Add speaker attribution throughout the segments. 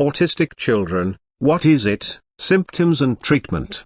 Speaker 1: Autistic children, what is it? Symptoms and treatment.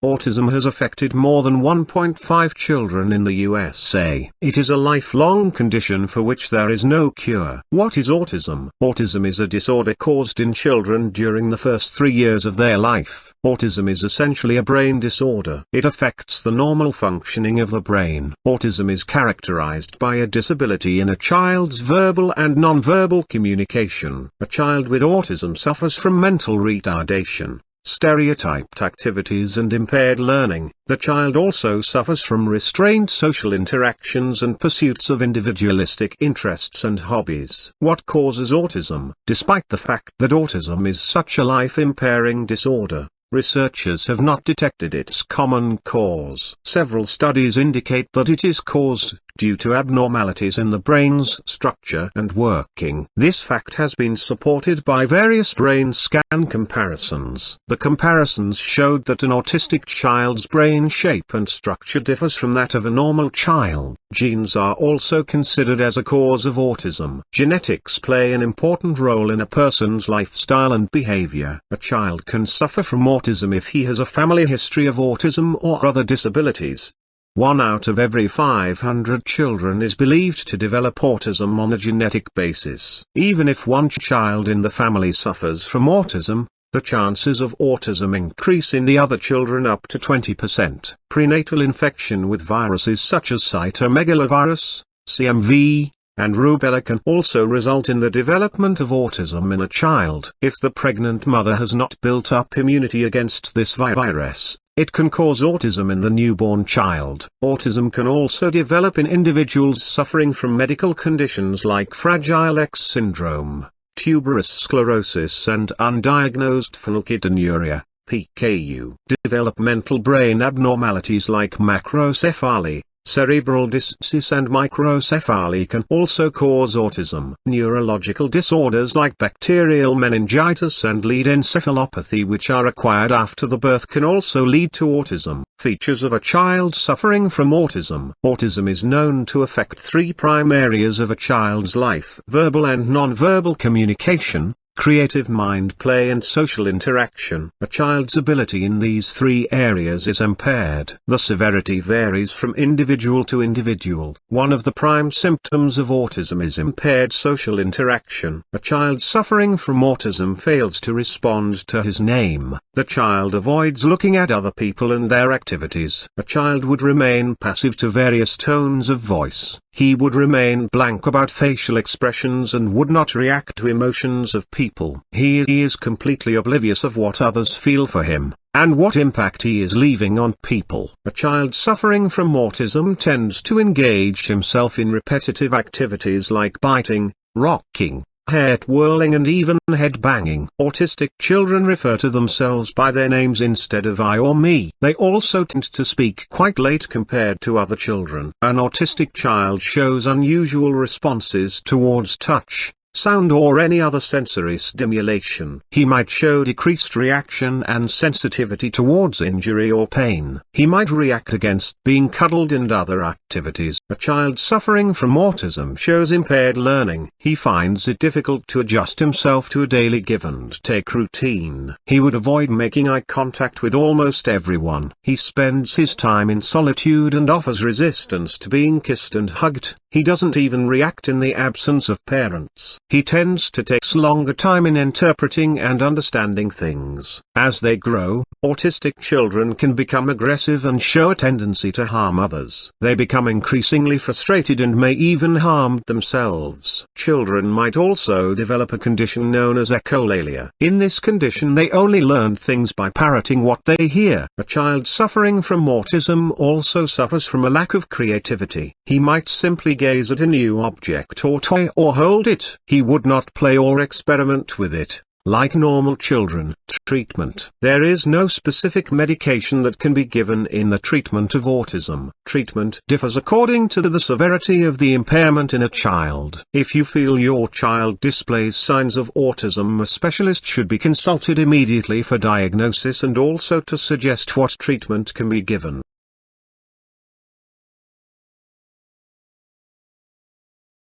Speaker 1: Autism has affected more than 1.5 children in the USA. It is a lifelong condition for which there is no cure. What is autism? Autism is a disorder caused in children during the first 3 years of their life. Autism is essentially a brain disorder. It affects the normal functioning of the brain. Autism is characterized by a disability in a child's verbal and nonverbal communication. A child with autism suffers from mental retardation, stereotyped activities and impaired learning. The child also suffers from restrained social interactions and pursuits of individualistic interests and hobbies. What causes autism? Despite the fact that autism is such a life-impairing disorder, researchers have not detected its common cause. Several studies indicate that it is caused due to abnormalities in the brain's structure and working. This fact has been supported by various brain scan comparisons. The comparisons showed that an autistic child's brain shape and structure differs from that of a normal child. Genes are also considered as a cause of autism. Genetics play an important role in a person's lifestyle and behavior. A child can suffer from autism if he has a family history of autism or other disabilities. 1 out of every 500 children is believed to develop autism on a genetic basis. Even if one child in the family suffers from autism, the chances of autism increase in the other children up to 20%. Prenatal infection with viruses such as cytomegalovirus, CMV, and rubella can also result in the development of autism in a child. If the pregnant mother has not built up immunity against this virus, it can cause autism in the newborn child. Autism can also develop in individuals suffering from medical conditions like Fragile X syndrome, tuberous sclerosis and undiagnosed phenylketonuria, PKU. Developmental brain abnormalities like macrocephaly, cerebral dysplasia and microcephaly can also cause autism. Neurological disorders like bacterial meningitis and lead encephalopathy, which are acquired after the birth, can also lead to autism. Features of a child suffering from autism. Autism is known to affect 3 prime areas of a child's life: verbal and nonverbal communication, creative mind play and social interaction. A child's ability in these 3 areas is impaired. The severity varies from individual to individual. One of the prime symptoms of autism is impaired social interaction. A child suffering from autism fails to respond to his name. The child avoids looking at other people and their activities. A child would remain passive to various tones of voice. He would remain blank about facial expressions and would not react to emotions of people. He is completely oblivious of what others feel for him, and what impact he is leaving on people. A child suffering from autism tends to engage himself in repetitive activities like biting, rocking, hair twirling and even head banging. Autistic children refer to themselves by their names instead of I or me. They also tend to speak quite late compared to other children. An autistic child shows unusual responses towards touch, sound or any other sensory stimulation. He might show decreased reaction and sensitivity towards injury or pain. He might react against being cuddled and other activities. A child suffering from autism shows impaired learning. He finds it difficult to adjust himself to a daily give and take routine. He would avoid making eye contact with almost everyone. He spends his time in solitude and offers resistance to being kissed and hugged. He doesn't even react in the absence of parents. He tends to take longer time in interpreting and understanding things. As they grow, autistic children can become aggressive and show a tendency to harm others. They become increasingly frustrated and may even harm themselves. Children might also develop a condition known as echolalia. In this condition they only learn things by parroting what they hear. A child suffering from autism also suffers from a lack of creativity. He might simply gaze at a new object or toy or hold it. He would not play or experiment with it. Like normal children. Treatment. There is no specific medication that can be given in the treatment of autism. Treatment differs according to the severity of the impairment in a child. If you feel your child displays signs of autism, a specialist should be consulted immediately for diagnosis and also to suggest what treatment can be given.